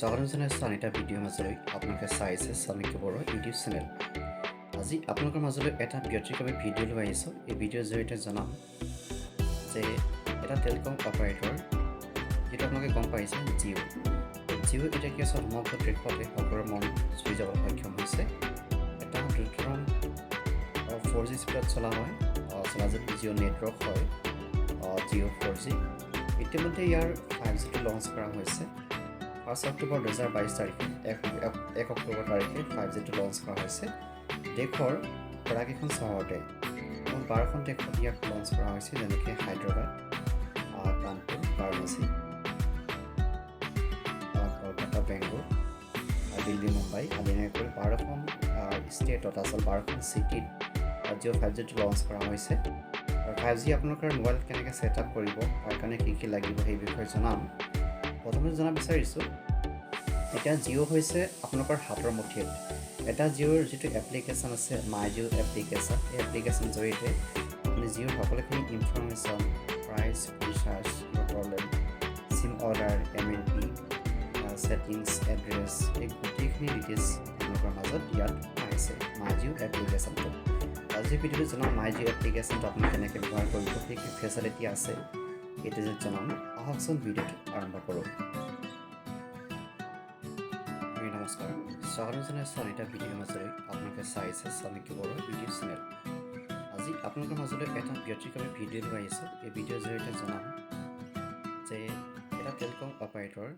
স্বাগতম জনাইছোঁ আন এটা ভিডিঅ'ৰ মাজলৈ আপোনালোকে চাইছে শ্ৰমিক বড়ো ইউটিউব চেনেল। আজি আপোনালোকৰ মাজলৈ এটা ব্যতিক্ৰমী ভিডিঅ' লৈ আহিছোঁ। এই ভিডিঅ'ৰ জৰিয়তে জনাম যে এটা টেলিকম অপাৰেটৰ, যিটো আপোনালোকে গম পাইছে জিঅ' এতিয়া কি আছে সমগ্ৰ দেশতে সকলোৰে মন চুই যাবলৈ সক্ষম হৈছে। এটা দ্ৰুততম 4G স্পীডত চলা হয়, যিটো জিঅ' নেটৱৰ্ক হয়, জিঅ' 4G। ইতিমধ্যে ইয়াৰ 5Gটো লঞ্চ কৰা হৈছে। 1 অক্টোবৰ 2022 তাৰিখে 1 অক্টোবৰ তাৰিখে 5Gটো লঞ্চ কৰা হৈছে। দেশৰ প্ৰায়কেইখন চহৰতে 12খন দেশত ইয়াক লঞ্চ কৰা হৈছে, যেনেকৈ হায়দৰাবাদ, কানপুৰ, বাৰাণসী, কলকাতা, বেংগলোৰ, দিল্লী, মুম্বাই আদি এনেকৈ 12খন ষ্টেটত, আচলতে 12খন চিটিত জিঅ' 5Gটো লঞ্চ কৰা হৈছে। আৰু 5G আপোনালোকৰ মোবাইল কেনেকৈ ছেট আপ কৰিব, তাৰ কাৰণে কি লাগিব সেই বিষয়ে জনাম। প্ৰথমতে জনাব বিচাৰিছোঁ, এতিয়া জিঅ' হৈছে আপোনালোকৰ হাতৰ মুঠিত। এটা জিঅ'ৰ যিটো এপ্লিকেশ্যন আছে, মাই জিঅ' এপ্লিকেশ্যন, এই এপ্লিকেশ্যন জৰিয়তে আপুনি জিঅ'ৰ সকলোখিনি information, price, recharge, problem, SIM order, MNP, settings, address, এই গোটেইখিনি ডিটেইলছ আপোনালোকৰ মাজত ইয়াত পাইছে মাই জিঅ' এপ্লিকেশ্যনটো। আজি ভিডিঅ'টো জনাম মাই জিঅ' এপ্লিকেশ্যনটো আপুনি কেনেকৈ ব্যৱহাৰ কৰিব, কি কি ফেচিলিটি আছে এইটো যদি জনাম। আহকচোন ভিডিঅ'টো আৰম্ভ কৰোঁ। নমস্কাৰ, স্বাগতম জনাইছোঁ আন এটা ভিডিঅ'ৰ মাজলৈ আপোনালোকে চাইছে শ্ৰমিক বড়ো ইউটিউব চেনেল। আজি আপোনালোকৰ মাজলৈ এটা ব্যতিক্ৰমী ভিডিঅ' লৈ আহিছোঁ। এই ভিডিঅ'ৰ জৰিয়তে জনাম যে এটা টেলিকম অপাৰেটৰ,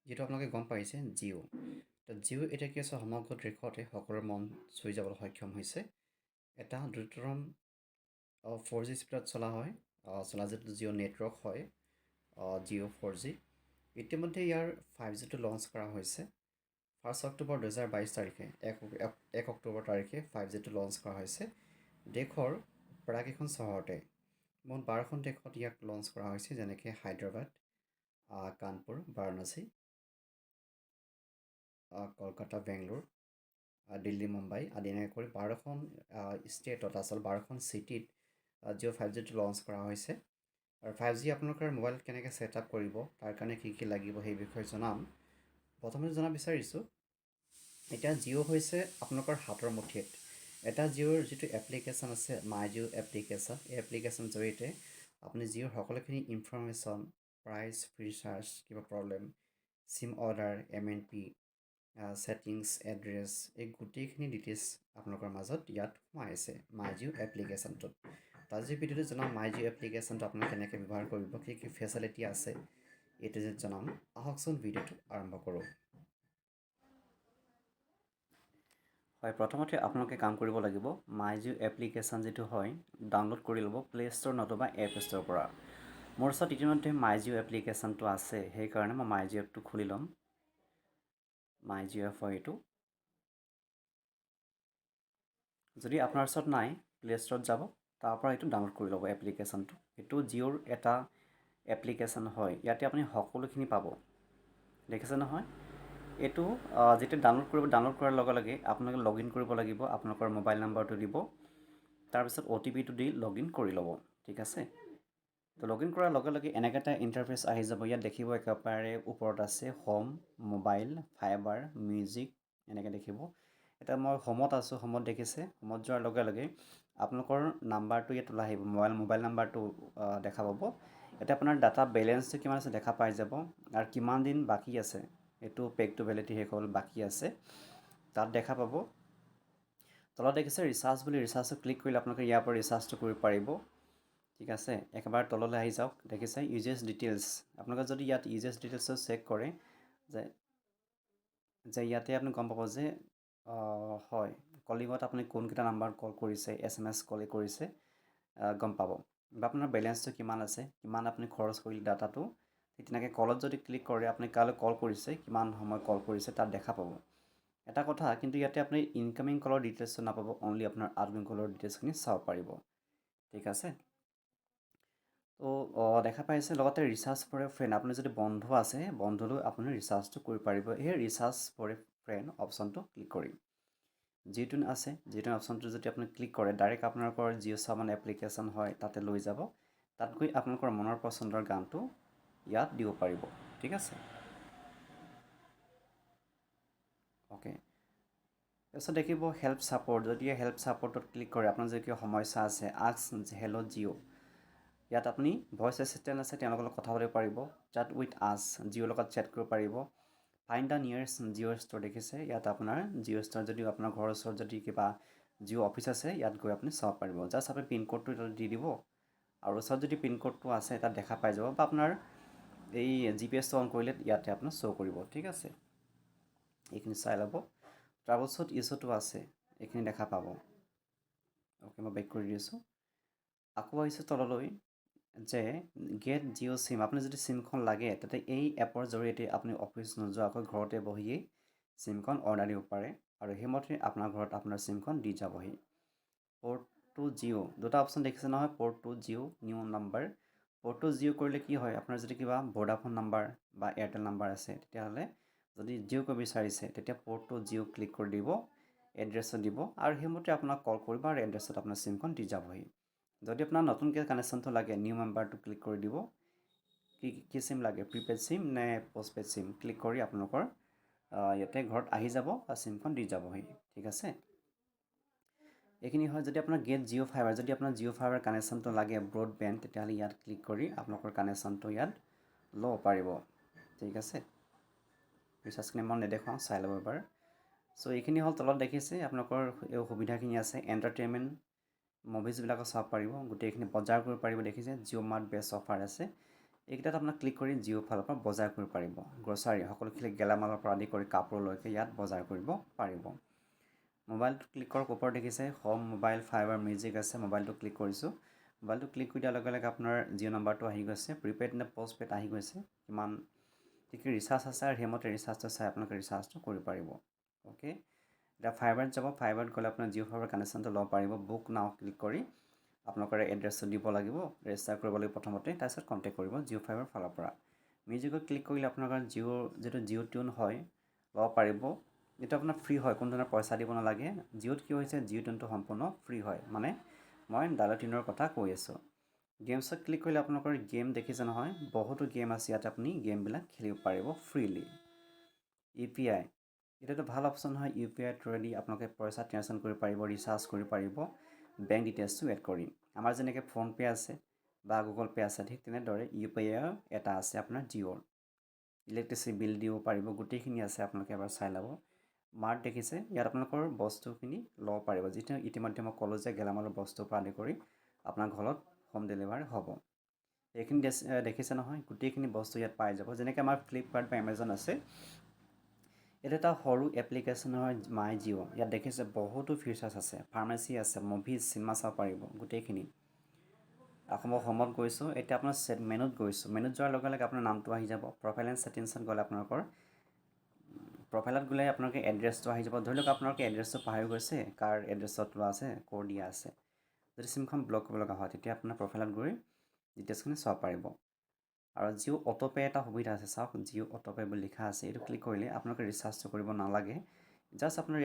যিটো আপোনালোকে গম পাইছে জিঅ' এতিয়া কি আছে সমগ্ৰ দেশতে সকলোৰে মন চুই যাবলৈ সক্ষম হৈছে। এটা দ্ৰুততম 4G স্পীডত চলা হয়, যিটো জিঅ' নেটৱৰ্ক হয়, জিঅ' 4G। ইতিমধ্যে ইয়াৰ 5Gটো লঞ্চ কৰা হৈছে। 1 অক্টোবৰ 2022 তাৰিখে 1 অক্টোবৰ তাৰিখে 5Gটো লঞ্চ কৰা হৈছে। দেশৰ প্ৰায়কেইখন চহৰতে 12খন দেশত ইয়াক লঞ্চ কৰা হৈছে, যেনেকৈ হায়দৰাবাদ, কানপুৰ, বাৰাণসী, কলকাতা, বেংগলোৰ, দিল্লী, মুম্বাই আদি এনেকৈ 12খন ষ্টেটত, আচলতে 12খন চিটিত জিঅ' 5Gটো লঞ্চ কৰা হৈছে। আৰু 5G আপোনালোকৰ মোবাইল কেনেকৈ ছেট আপ কৰিব, তাৰ কাৰণে কি লাগিব সেই বিষয়ে জনাম। প্ৰথমতে জনাব বিচাৰিছোঁ, এতিয়া জিঅ' হৈছে আপোনালোকৰ হাতৰ মুঠিত। এটা জিঅ'ৰ যিটো এপ্লিকেশ্যন আছে, মাই জিঅ' এপ্লিকেশ্যন, এই এপ্লিকেশ্যন জৰিয়তে আপুনি জিঅ'ৰ সকলোখিনি ইনফৰমেশ্যন, প্ৰাইচ, ৰিচাৰ্জ, কিবা problem, SIM order, MNP, settings, address, এই গোটেইখিনি ডিটেইলছ আপোনালোকৰ মাজত ইয়াত সোমাই আছে মাই জিঅ' এপ্লিকেশ্যনটোত। আজি ভিডিঅ'টো জনাম মাই জিঅ' এপ্লিকেশ্যনটো আপুনি কেনেকৈ ব্যৱহাৰ কৰিব, কি কি ফেচিলিটি আছে এইটো যদি জনাম। আহকচোন ভিডিঅ'টো আৰম্ভ কৰোঁ। হয়, প্ৰথমতে আপোনালোকে কাম কৰিব লাগিব, মাই জিঅ' এপ্লিকেশ্যন যিটো হয় ডাউনলোড কৰি ল'ব প্লে' ষ্ট'ৰ নতুবা এপ ষ্ট'ৰৰ পৰা। মোৰ ওচৰত ইতিমধ্যে মাই জিঅ' এপ্লিকেশ্যনটো আছে, সেইকাৰণে মই মাই জিঅ' এপটো খুলি ল'ম। মাই জিঅ' এপ হয় এইটো। যদি আপোনাৰ ওচৰত নাই, প্লে' ষ্ট'ৰত যাব, তাৰ পৰা এইটো ডাউনলোড কৰি ল'ব এপ্লিকেশ্যনটো। এইটো জিঅ'ৰ এটা এপ্লিকেশ্যন হয়, ইয়াতে আপুনি সকলোখিনি পাব, দেখিছে নহয়। এইটো যেতিয়া ডাউনলোড ডাউনলোড কৰাৰ লগে লগে আপোনালোকে লগ ইন কৰিব লাগিব। আপোনালোকৰ মোবাইল নাম্বাৰটো দিব, তাৰপিছত OTPটো দি লগ ইন কৰি ল'ব, ঠিক আছে। তো লগ ইন কৰাৰ লগে লগে এনেকৈ এটা ইণ্টাৰফেচ আহি যাব। ইয়াত দেখিব একেবাৰে ওপৰত আছে হোম, মোবাইল, ফাইবাৰ, মিউজিক, এনেকৈ দেখিব। এতিয়া মই হোমত আছোঁ, হোমত দেখিছে। হোমত যোৱাৰ লগে লগে আপোনালোকৰ নাম্বাৰটো ইয়াত ওলাই আহিব, মোবাইল নাম্বাৰটো দেখা পাব। এতিয়া আপোনাৰ ডাটা বেলেঞ্চটো কিমান আছে দেখা পাই যাব, আৰু কিমান দিন বাকী আছে, এইটো পেকটো ভেলিডিটি শেষ হ'ল বাকী আছে তাত দেখা পাব। তলত দেখিছে ৰিচাৰ্জ বুলি, ৰিচাৰ্জটো ক্লিক কৰিলে আপোনালোকে ইয়াৰ পৰা ৰিচাৰ্জটো কৰিব পাৰিব, ঠিক আছে। একেবাৰে তললৈ আহি যাওক, দেখিছে ইউজেছ ডিটেইলছ। আপোনালোকে যদি ইয়াত ইউজেছ ডিটেইলছটো চেক কৰে যে ইয়াতে আপুনি গম পাব যে হয় কলিঙত আপুনি কোনকেইটা নাম্বাৰত কল কৰিছে, SMS কল কৰিছে গম পাব, বা আপোনাৰ বেলেঞ্চটো কিমান আছে, কিমান আপুনি খৰচ কৰিলে ডাটাটো। ঠিক তেনেকৈ কলত যদি ক্লিক কৰে, আপুনি কালৈ কল কৰিছে, কিমান সময় কল কৰিছে তাত দেখা পাব। এটা কথা কিন্তু, ইয়াতে আপুনি ইনকামিং কলৰ ডিটেইলছটো নাপাব, অনলি আপোনাৰ আউটগ'য়িং কলৰ ডিটেইলছখিনি চাব পাৰিব, ঠিক আছে। তো দেখা পাইছে লগতে ৰিচাৰ্জ ফৰ এ ফ্ৰেণ্ড, আপুনি যদি বন্ধু আছে, বন্ধুলৈ আপুনি ৰিচাৰ্জটো কৰিব পাৰিব সেই ৰিচাৰ্জ ফৰ এ ফ্ৰেণ্ড অপশ্যনটো ক্লিক কৰি। যিটো আছে, যিটো অপশ্যনটো যদি আপুনি ক্লিক কৰে, ডাইৰেক্ট আপোনালোকৰ জিঅ' সাৱন এপ্লিকেশ্যন হয় তাতে লৈ যাব। তাত গৈ আপোনালোকৰ মনৰ পচন্দৰ গানটো ইয়াত দিব পাৰিব, ঠিক আছে। তাৰপিছত দেখিব হেল্প ছাপৰ্ট। যদি হেল্প ছাপৰ্টত ক্লিক কৰে, আপোনাৰ যদি কিবা সমস্যা আছে, আস্ক হেল্ল' জিঅ', ইয়াত আপুনি ভইচ এছিষ্টেণ্ট আছে, তেওঁলোকৰ লগত কথা পাতিব পাৰিব। চাট উইথ আছ, জিঅ'ৰ লগত চেট কৰিব পাৰিব। Find the nearest Jio' store দেখিছে, ইয়াত আপোনাৰ জিঅ' ষ্ট'ৰ যদি আপোনাৰ ঘৰৰ ওচৰত যদি কিবা জিঅ' অফিচ আছে, ইয়াত গৈ আপুনি চাব পাৰিব। জাষ্ট আপুনি পিনক'ডটো তাত দি দিব, আৰু ওচৰত যদি পিনক'ডটো আছে তাত দেখা পাই যাব, বা আপোনাৰ এই GPS অন কৰিলে ইয়াতে আপোনাৰ শ্ব' কৰিব। ঠিক আছে, এইখিনি চাই ল'ব। তাৰপাছত ইছ্যুটো আছে, এইখিনি দেখা পাব। অ'কে, মই বেক কৰি দিছোঁ। আকৌ আহিছোঁ তললৈ যে গেট জিঅ' চিম। আপুনি যদি চিমখন লাগে, তাতে এই এপৰ জৰিয়তে আপুনি অফিচ নোযোৱাকৈ ঘৰতে বহিয়েই চিমখন অৰ্ডাৰ দিব পাৰে, আৰু সেইমতে আপোনাৰ ঘৰত আপোনাৰ চিমখন দি যাবহি। পৰ্ট টু জিঅ', দুটা অপশ্যন দেখিছে নহয়, port to Jio', new number. Port to Jio' কৰিলে কি হয়, আপোনাৰ যদি কিবা ভোডাফোন নাম্বাৰ বা এয়াৰটেল নাম্বাৰ আছে, তেতিয়াহ'লে যদি জিঅ' কৰিব বিচাৰিছে, তেতিয়া পৰ্ট টু জিঅ' ক্লিক কৰি দিব, এড্ৰেছটো দিব, আৰু সেইমতে আপোনাক কল কৰিব, আৰু এড্ৰেছত আপোনাৰ চিমখন দি যাবহি। যদি আপোনাৰ নতুনকৈ কানেকশ্যনটো লাগে, নিউ মেম্বাৰটো ক্লিক কৰি দিব। কি চিম লাগে, প্ৰিপেইড চিম নে পষ্টপেইড চিম, ক্লিক কৰি আপোনালোকৰ ইয়াতে ঘৰত আহি যাব, আৰু চিমখন দি যাবহি। ঠিক আছে, এইখিনি হয়। যদি আপোনাৰ গেট জিঅ' ফাইবাৰ, যদি আপোনাৰ জিঅ' ফাইবাৰ কানেকশ্যনটো লাগে ব্ৰডবেণ্ড, তেতিয়াহ'লে ইয়াত ক্লিক কৰি আপোনালোকৰ কানেকশ্যনটো ইয়াত ল'ব পাৰিব। ঠিক আছে, ৰিচাৰ্জখিনি মই নেদেখাওঁ, চাই ল'ব এবাৰ। চ' এইখিনি হ'ল, তলত দেখিছে আপোনালোকৰ এই সুবিধাখিনি আছে। এণ্টাৰটেইনমেণ্ট, মুভিজবিলাকো চাব পাৰিব, গোটেইখিনি বজাৰ কৰিব পাৰিব। দেখিছে জিঅ' মাৰ্ট বেষ্ট অফাৰ আছে, এইকেইটাত আপোনাক ক্লিক কৰি জিঅ' ফালৰ পৰা বজাৰ কৰিব পাৰিব। গ্ৰছাৰী, সকলোখিনি গেলামালৰ পৰা আদি কৰি কাপোৰলৈকে ইয়াত বজাৰ কৰিব পাৰিব। মোবাইলটো ক্লিক কৰক, ওপৰত দেখিছে হোম, মোবাইল, ফাইবাৰ, মিউজিক আছে। মোবাইলটো ক্লিক কৰিছোঁ, মোবাইলটো ক্লিক কৰি দিয়াৰ লগে লগে আপোনাৰ জিঅ' নাম্বাৰটো আহি গৈছে, প্ৰিপেইড নে পষ্টপেইড আহি গৈছে, কিমান কি কি ৰিচাৰ্জ আছে, আৰু সেইমতে ৰিচাৰ্জটো চাই আপোনালোকে ৰিচাৰ্জটো কৰিব পাৰিব। অ'কে, এতিয়া ফাইবাৰত যাব। ফাইবাৰত গ'লে আপোনাৰ জিঅ' ফাইবাৰ কানেকশ্যনটো ল'ব পাৰিব। বুক নাও ক্লিক কৰি আপোনালোকৰ এড্ৰেছটো দিব লাগিব, ৰেজিষ্টাৰ কৰিব লাগিব প্ৰথমতে, তাৰপিছত কণ্টেক্ট কৰিব জিঅ' ফাইবাৰ ফালৰ পৰা। মিউজিকত ক্লিক কৰিলে আপোনালোকৰ যিটো জিঅ' টিউন হয় ল'ব পাৰিব। এইটো আপোনাৰ ফ্ৰী হয়, কোনো ধৰণৰ পইচা দিব নালাগে। জিঅ'ত কি হৈছে, জিঅ' টিউনটো সম্পূৰ্ণ ফ্ৰী হয়, মানে মই ডালা টিউনৰ কথা কৈ আছোঁ। গেমছত ক্লিক কৰিলে আপোনালোকৰ গেম দেখিছে নহয়, বহুতো গেম আছে, ইয়াত আপুনি গেমবিলাক খেলিব পাৰিব ফ্ৰীলি। ইউ পি আই, এতিয়াতো ভাল অপশ্যন হয়। ইউ পি আই থ্ৰুৱেদি আপোনালোকে পইচা ট্ৰেন্সফাৰ কৰিব পাৰিব, ৰিচাৰ্জ কৰিব পাৰিব, বেংক ডিটেইলছটো এড কৰি। আমাৰ যেনেকৈ ফোনপে' আছে বা গুগল পে' আছে, ঠিক তেনেদৰে ইউ পি আই এটা আছে আপোনাৰ জিঅ'ৰ। ইলেক্ট্ৰিচিটি বিল দিব পাৰিব, গোটেইখিনি আছে, আপোনালোকে এবাৰ চাই ল'ব। মাৰ্ট দেখিছে, ইয়াত আপোনালোকৰ বস্তুখিনি ল'ব পাৰিব, যিটো ইতিমধ্যে মই ক'লোঁ যে গেলামালৰ বস্তুৰ পৰা আদি কৰি আপোনাৰ ঘৰত হোম ডেলিভাৰী হ'ব। এইখিনি দেখিছে নহয়, গোটেইখিনি বস্তু ইয়াত পাই যাব। যেনেকৈ আমাৰ ফ্লিপকাৰ্ট বা এমেজন আছে, এইটো এটা সৰু এপ্লিকেশ্যন হয় মাই জিঅ'। ইয়াত দেখিছে বহুতো ফিচাৰ্ছ আছে, ফাৰ্মাচী আছে, মুভিজ, চিনেমা চাব পাৰিব, গোটেইখিনি। আকৌ মই হোমত গৈছোঁ, এতিয়া আপোনাৰ মেনুত গৈছোঁ। মেনুত যোৱাৰ লগে লগে আপোনাৰ নামটো আহি যাব। প্ৰফাইল এণ্ড ছেটিংছত গ'লে আপোনালোকৰ প্ৰফাইলত গ'লে আপোনালোকে এড্ৰেছটো আহি যাব। ধৰি লওক আপোনালোকে এড্ৰেছটো পাহৰি গৈছে, কাৰ এড্ৰেছত লোৱা আছে, ক'ৰ দিয়া আছে। যদি চিমখন ব্লক কৰিব লগা হয়, তেতিয়া আপোনাৰ প্ৰফাইলত গৈ ডিটেইলছখিনি চাব পাৰিব। আৰু জিঅ' অটোপে' এটা সুবিধা আছে, চাওক জিঅ' অটোপে' বুলি লিখা আছে, এইটো ক্লিক কৰিলে আপোনালোকে ৰিচাৰ্জটো কৰিব নালাগে। জাষ্ট আপোনাৰ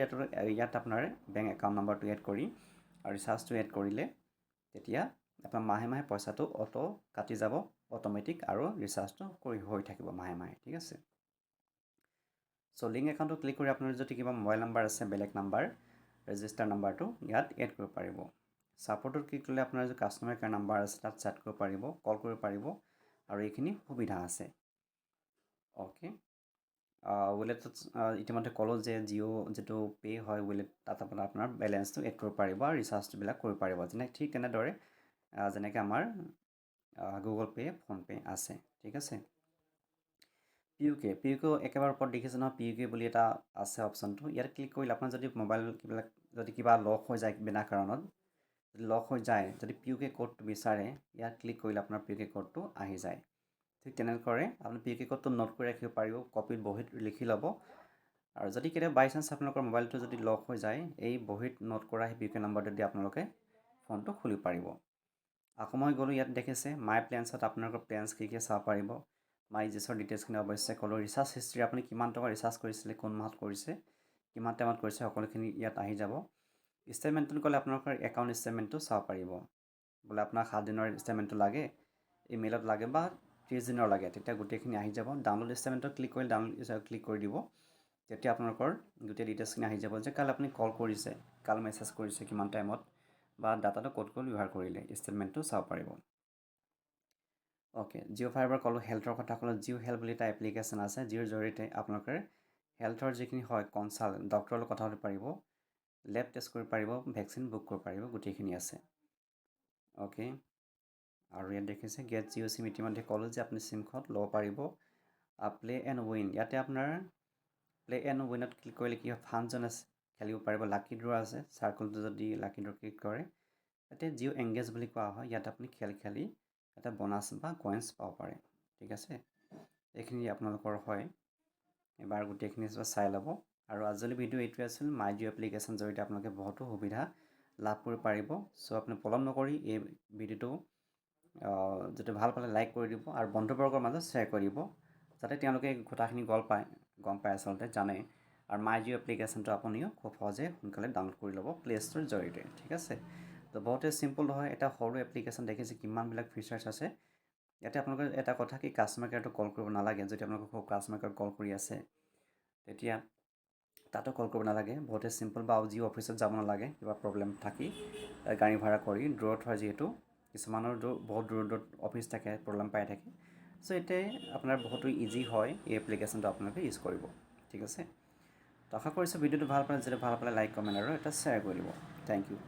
ইয়াত আপোনাৰ বেংক একাউণ্ট নম্বৰটো এড কৰি আৰু ৰিচাৰ্জটো এড কৰিলে, তেতিয়া আপোনাৰ মাহে মাহে পইচাটো অটো কাটি যাব অট'মেটিক, আৰু ৰিচাৰ্জটো হৈ থাকিব মাহে মাহে। ঠিক আছে, চ' লিংক একাউণ্টটো ক্লিক কৰি আপোনাৰ যদি কিবা মোবাইল নাম্বাৰ আছে, বেলেগ নাম্বাৰ, ৰেজিষ্টাৰ নাম্বাৰটো ইয়াত এড কৰিব পাৰিব। ছাপৰ্টত ক্লিক কৰিলে আপোনাৰ যদি কাষ্টমাৰ কেয়াৰ নাম্বাৰ আছে, তাত চেট কৰিব পাৰিব, কল কৰিব পাৰিব, আৰু এইখিনি সুবিধা আছে। অ'কে, ৱালেটত ইতিমধ্যে ক'লোঁ যে জিঅ' যিটো পে' হয় ৱালেট, তাত আপোনাৰ বেলেঞ্চটো এড কৰিব পাৰিব, আৰু ৰিচাৰ্জবিলাক কৰিব পাৰিব। ঠিক তেনেদৰে যেনেকৈ আমাৰ গুগল পে', ফোনপে' আছে। ঠিক আছে, পিউকে একেবাৰে ওপৰত দেখিছে নহয়, পিউকে বুলি এটা আছে অপশ্যনটো। ইয়াত ক্লিক কৰিলে আপোনাৰ যদি মোবাইলবিলাক যদি কিবা লক হৈ যায় বিনা কাৰণত, যদি লক হৈ যায়, যদি পিউকে ক'ডটো বিচাৰে, ইয়াত ক্লিক কৰিলে আপোনাৰ পিউকে ক'ডটো আহি যায়। ঠিক তেনেদৰে আপুনি পিউকে ক'ডটো নোট কৰি ৰাখিব পাৰিব, কপিত বহীত লিখি ল'ব, আৰু যদি কেতিয়াবা বাই চান্স আপোনালোকৰ মোবাইলটো যদি লক হৈ যায়, এই বহীত নোট কৰা সেই পিউকে নাম্বাৰটো দি আপোনালোকে ফোনটো খুলিব পাৰিব। আকৌ মই গ'লোঁ, ইয়াত দেখিছে মাই প্লেনছত আপোনালোকৰ প্লেনছ কি কি চাব পাৰিব। মাই জিছৰ ডিটেইলছখিনি অৱশ্যে ক'লোঁ। ৰিচাৰ্জ হিষ্ট্ৰী, আপুনি কিমান টকা ৰিচাৰ্জ কৰিছিলে, কোন মাহত কৰিছে, কিমান টাইমত কৰিছে, সকলোখিনি ইয়াত আহি যাব। ষ্টেটমেণ্টত গ'লে আপোনালোকৰ একাউণ্ট ষ্টেটমেণ্টটো চাব পাৰিব। বোলে আপোনাক 7 দিনৰ ষ্টেটমেণ্টটো লাগে, ইমেইলত লাগে, বা 30 দিনৰ লাগে, তেতিয়া গোটেইখিনি আহি যাব। ডাউনলোড ষ্টেটমেণ্টত ক্লিক কৰিলে ক্লিক কৰি দিব, তেতিয়া আপোনালোকৰ গোটেই ডিটেইলছখিনি আহি যাব যে কাল আপুনি কল কৰিছে, কাল মেছেজ কৰিছে, কিমান টাইমত, বা ডাটাটো ক'ত ব্যৱহাৰ কৰিলে, ষ্টেটমেণ্টটো চাব পাৰিব। অ'কে, জিঅ' ফাইবাৰ ক'লোঁ, হেল্থৰ কথা ক'লোঁ। জিঅ' হেল্থ বুলি এটা এপ্লিকেশ্যন আছে, যিৰ জৰিয়তে আপোনালোকে হেল্থৰ যিখিনি হয় কনচাল্ট, ডক্টৰৰ লগত কথা পাতিব পাৰিব, লেব টেষ্ট কৰিব পাৰিব, ভেকচিন বুক কৰিব পাৰিব, গোটেইখিনি আছে। অ'কে, আৰু ইয়াত দেখিছে গেট জিঅ' চিম, ইতিমধ্যে ক'লোঁ যে আপুনি চিমখন ল'ব পাৰিব। প্লে এণ্ড উইন, ইয়াতে আপোনাৰ প্লে এণ্ড উইনত ক্লিক কৰিলে কি হয়, ফাংচন আছে, খেলিব পাৰিব, লাকি ড্ৰ আছে, চাৰ্কলটো যদি লাকি ড্ৰ ক্লিক কৰে, ইয়াতে জিঅ' এংগেজ বুলি কোৱা হয়, ইয়াত আপুনি খেল খেলি এটা বনাছ বা কইনছ পাব পাৰে। ঠিক আছে, এইখিনি আপোনালোকৰ হয়, এবাৰ গোটেইখিনি চাই ল'ব। আৰু আজিৰ ভিডিঅ' এইটোৱে আছিল, মাই জিঅ' এপ্লিকেশ্যন জৰিয়তে আপোনালোকে বহুতো সুবিধা লাভ কৰিব পাৰিব। চ' আপুনি পলম নকৰি এই ভিডিঅ'টো যদি ভাল পালে লাইক কৰি দিব, আৰু বন্ধুবৰ্গৰ মাজত শ্বেয়াৰ কৰি দিব, যাতে তেওঁলোকে কথাখিনি গম পায় আচলতে জানে। আৰু মাই জিঅ' এপ্লিকেশ্যনটো আপুনিও খুব সহজে সোনকালে ডাউনলোড কৰি ল'ব প্লে ষ্ট'ৰৰ জৰিয়তে। ঠিক আছে, তো বহুতে চিম্পল হয়, এটা সৰু এপ্লিকেশ্যন দেখিছে কিমানবিলাক ফিচাৰ্ছ আছে। ইয়াতে আপোনালোকে এটা কথা কি, কাষ্টমাৰ কেয়াৰটো কল কৰিব নালাগে। যদি আপোনালোকক কাষ্টমাৰ কেয়াৰত কল কৰি আছে, তেতিয়া তাতো কল কৰিব নালাগে। বহুতে চিম্পল, বা জিঅ' অফিচত যাব নালাগে, কিবা প্ৰব্লেম থাকি গাড়ী ভাড়া কৰি, দূৰত হয় যিহেতু, কিছুমানৰ বহুত দূৰত অফিচ থাকে, প্ৰব্লেম পাই থাকে। চ' এতিয়া আপোনাৰ বহুতো ইজি হয় এই এপ্লিকেশ্যনটো আপোনালোকে ইউজ কৰিব। ঠিক আছে, তো আশা কৰিছোঁ ভিডিঅ'টো ভাল পালে, যদি ভাল পালে লাইক, কমেণ্ট আৰু এটা শ্বেয়াৰ কৰি দিব। Thank U.